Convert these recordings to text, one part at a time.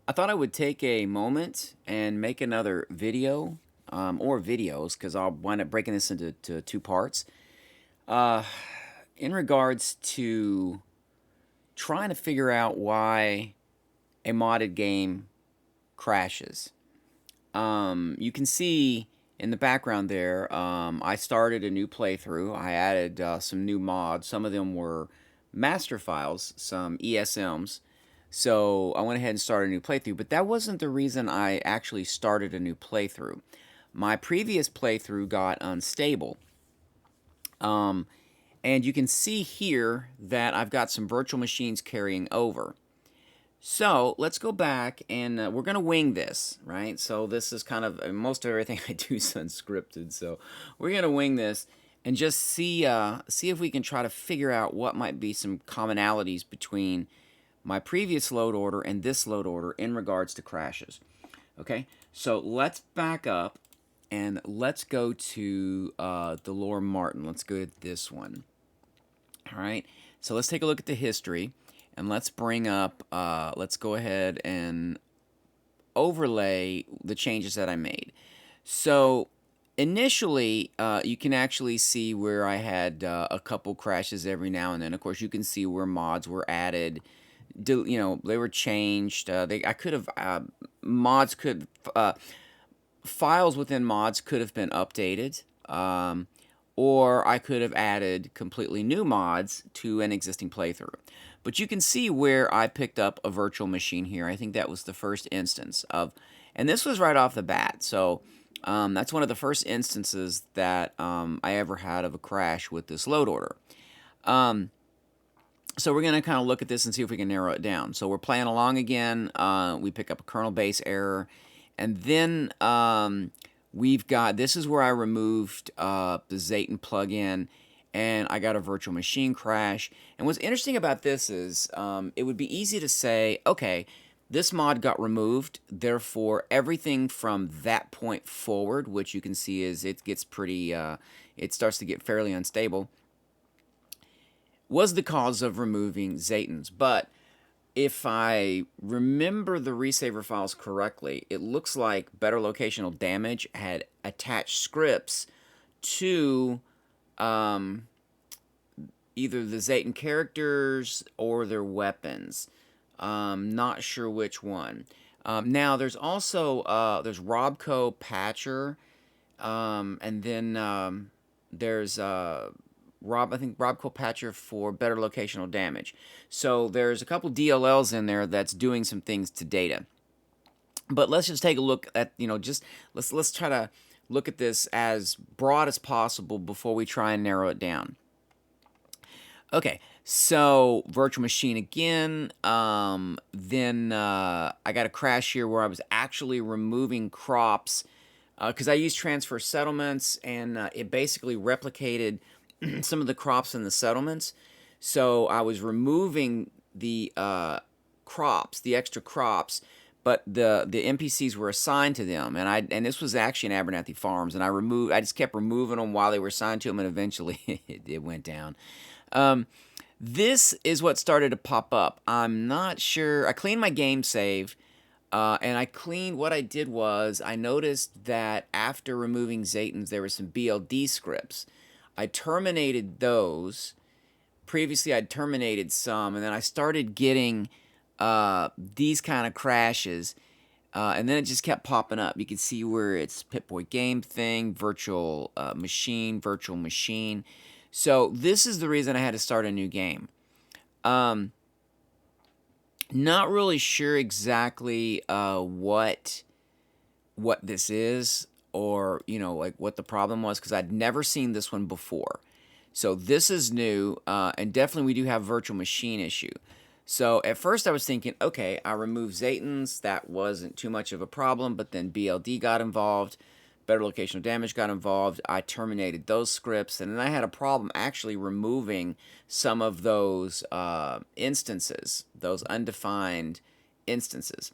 I thought I would take a moment and make another video or videos because I'll wind up breaking this into two parts. Uh, in regards to trying to figure out why a modded game crashes. You can see in the background there, I started a new playthrough. I added some new mods. Some of them were master files, some ESMs. So I went ahead and started a new playthrough, but that wasn't the reason I actually started a new playthrough. My previous playthrough got unstable. Um, and you can see here that I've got some virtual machines carrying over. So let's go back and we're going to wing this, right? So this is kind of most of everything I do is unscripted. So we're going to wing this and just see if we can try to figure out what might be some commonalities between my previous load order and this load order in regards to crashes. Okay, so let's back up and let's go to the Lore Martin. Let's go to this one. All right, so let's take a look at the history and let's bring up, let's go ahead and overlay the changes that I made. So initially, you can actually see where I had a couple crashes every now and then. Of course, you can see where mods were added. They were changed. I could have mods could files within mods could have been updated. Or I could have added completely new mods to an existing playthrough. But you can see where I picked up a virtual machine here. I think that was the first instance of, and this was right off the bat. So that's one of the first instances that I ever had of a crash with this load order. So we're going to kind of look at this and see if we can narrow it down. So we're playing along again. We pick up a kernel base error. And then we've got, this is where I removed the Zayton plugin, and I got a virtual machine crash. And what's interesting about this is it would be easy to say, okay, this mod got removed, therefore everything from that point forward, which you can see is it gets pretty, it starts to get fairly unstable, was the cause of removing Zaytons. But if I remember the resaver files correctly, it looks like Better Locational Damage had attached scripts to either the Zayton characters or their weapons. Not sure which one. Now there's also there's Robco Patcher, and then there's I think Rob Kilpatrick for Better Locational Damage. So there's a couple DLLs in there that's doing some things to data. But let's just take a look at, just let's try to look at this as broad as possible before we try and narrow it down. Okay, so virtual machine again. Then I got a crash here where I was actually removing crops because I used transfer settlements, and it basically replicated some of the crops in the settlements. So I was removing the crops, the extra crops, but the NPCs were assigned to them, and this was actually in Abernathy Farms, and I just kept removing them while they were assigned to them, and eventually it went down. This is what started to pop up. I'm not sure. I cleaned my game save. And what I did was I noticed that after removing Zaytons, there were some BLD scripts. I terminated those. Previously, I'd terminated some, and then I started getting these kind of crashes, and then it just kept popping up. You can see where it's Pip-Boy Game Thing, virtual machine. So this is the reason I had to start a new game. Not really sure exactly what this is, or like what the problem was, because I'd never seen this one before. So this is new, and definitely we do have virtual machine issue. So at first I was thinking, okay, I removed Zaytons, that wasn't too much of a problem, but then BLD got involved, Better Locational Damage got involved, I terminated those scripts, and then I had a problem actually removing some of those instances, those undefined instances.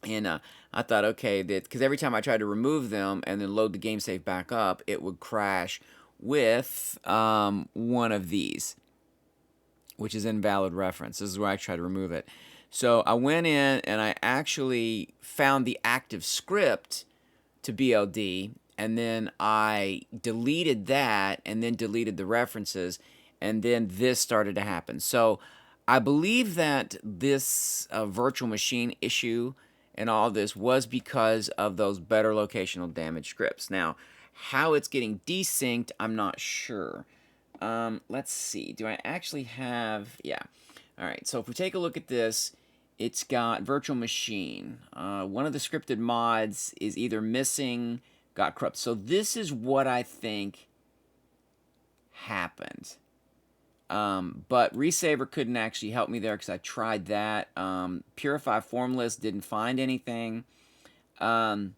And I thought, okay, because every time I tried to remove them and then load the game save back up, it would crash with one of these, which is invalid reference. This is where I try to remove it. So I went in and I actually found the active script to BLD, and then I deleted that and then deleted the references, and then this started to happen. So I believe that this virtual machine issue and all this was because of those better locational damage scripts. Now, how it's getting desynced, I'm not sure. Let's see. Do I actually have... Yeah. All right. So if we take a look at this, it's got virtual machine. One of the scripted mods is either missing, got corrupt. So this is what I think happened. But Resaver couldn't actually help me there because I tried that. Purify Formless didn't find anything. I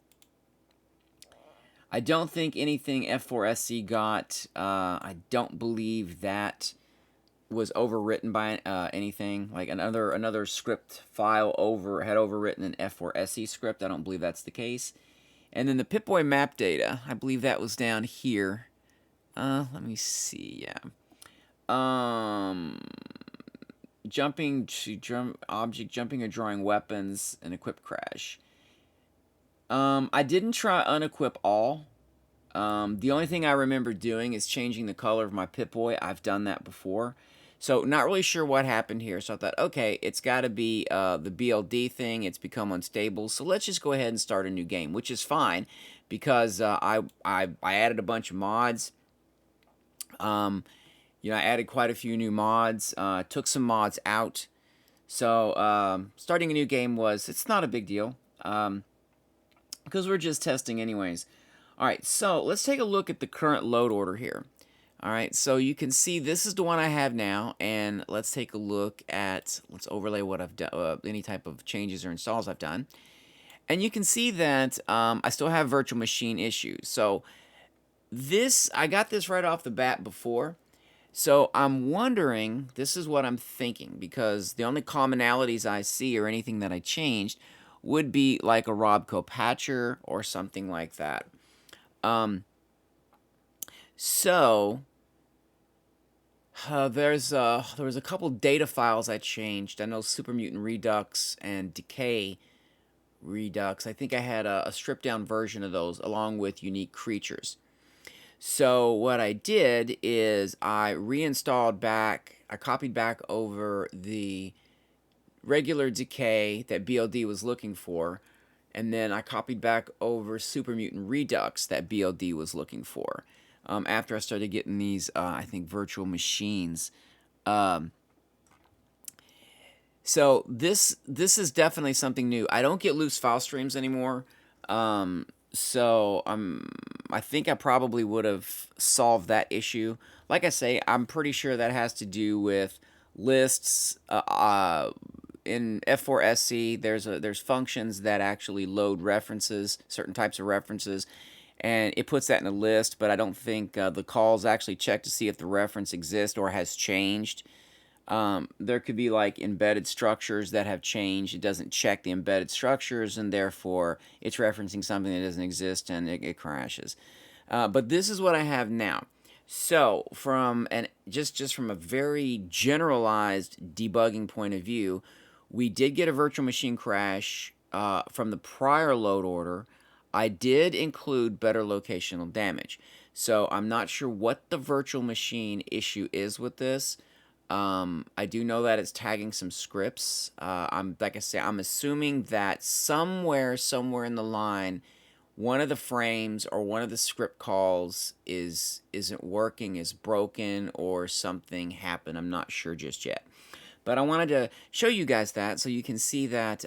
don't think anything F4SC got. I don't believe that was overwritten by anything. Like another script file had overwritten an F4SC script. I don't believe that's the case. And then the Pip-Boy map data, I believe that was down here. Let me see. Yeah. Jumping or drawing weapons and equip crash. I didn't try unequip all. The only thing I remember doing is changing the color of my Pip-Boy. I've done that before. So not really sure what happened here. So I thought, okay, it's got to be the BLD thing. It's become unstable. So let's just go ahead and start a new game, which is fine because I added a bunch of mods. You know, I added quite a few new mods. Took some mods out. So starting a new game it's not a big deal because we're just testing anyways. All right, so let's take a look at the current load order here. All right, so you can see this is the one I have now, and let's take a look at, let's overlay what I've done, any type of changes or installs I've done. And you can see that I still have virtual machine issues. So I got this right off the bat before. So I'm wondering, this is what I'm thinking, because the only commonalities I see or anything that I changed would be like a Robco patcher or something like that. So there was a couple data files I changed. I know Super Mutant Redux and Decay Redux. I think I had a stripped down version of those along with unique creatures. So what I did is I reinstalled back, I copied back over the regular Decay that BLD was looking for, and then I copied back over Super Mutant Redux that BLD was looking for. After I started getting these, I think, virtual machines. So this is definitely something new. I don't get loose file streams anymore. So I think I probably would have solved that issue. Like I say, I'm pretty sure that has to do with lists. In F4SC, there's functions that actually load references, certain types of references, and it puts that in a list. But I don't think the calls actually check to see if the reference exists or has changed. There could be like embedded structures that have changed. It doesn't check the embedded structures, and therefore it's referencing something that doesn't exist, and it crashes. But this is what I have now. So just from a very generalized debugging point of view, we did get a virtual machine crash from the prior load order. I did include better locational damage. So I'm not sure what the virtual machine issue is with this. I do know that it's tagging some scripts. Like I say, I'm assuming that somewhere in the line, one of the frames or one of the script calls isn't working, is broken, or something happened. I'm not sure just yet. But I wanted to show you guys that so you can see that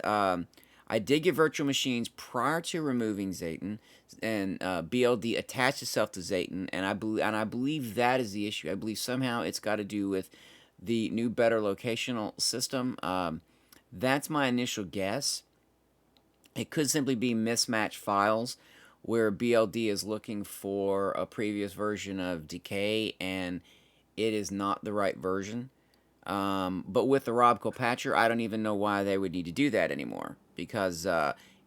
I did get virtual machines prior to removing Zayton, and BLD attached itself to Zayton, and I believe that is the issue. I believe somehow it's got to do with the new better locational system. That's my initial guess. It could simply be mismatched files where BLD is looking for a previous version of Decay and it is not the right version. But with the Robco patcher, I don't even know why they would need to do that anymore, because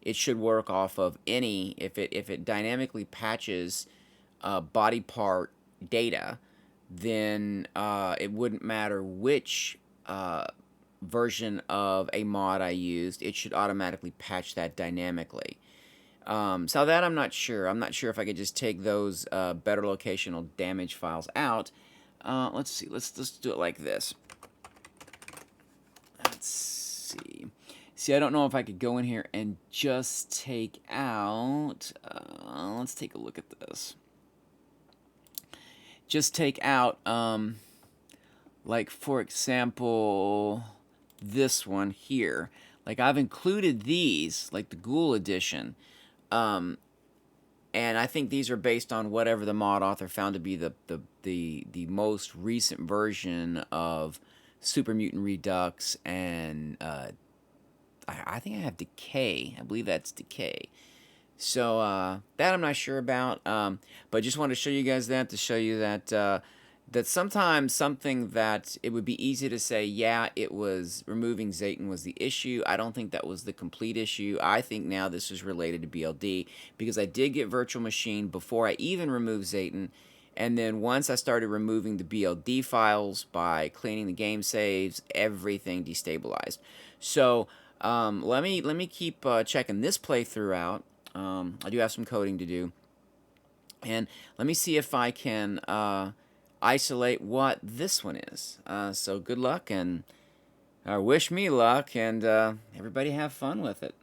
it should work off of any, if it dynamically patches body part data, then it wouldn't matter which version of a mod I used, it should automatically patch that dynamically. So that I'm not sure. I'm not sure if I could just take those better locational damage files out. Let's see. Let's do it like this. Let's see. See, I don't know if I could go in here and just take out. Let's take a look at this. Just take out, like for example, this one here. Like I've included these, like the Ghoul Edition. And I think these are based on whatever the mod author found to be the most recent version of Super Mutant Redux, and I think I have Decay. I believe that's Decay. So that I'm not sure about, but just want to show you guys that to show you that that sometimes something that it would be easy to say, yeah, it was removing Zayton was the issue. I don't think that was the complete issue. I think now this is related to BLD because I did get Virtual Machine before I even removed Zayton. And then once I started removing the BLD files by cleaning the game saves, everything destabilized. So let me keep checking this playthrough out. I do have some coding to do. And let me see if I can isolate what this one is. So good luck, and wish me luck, and everybody have fun with it.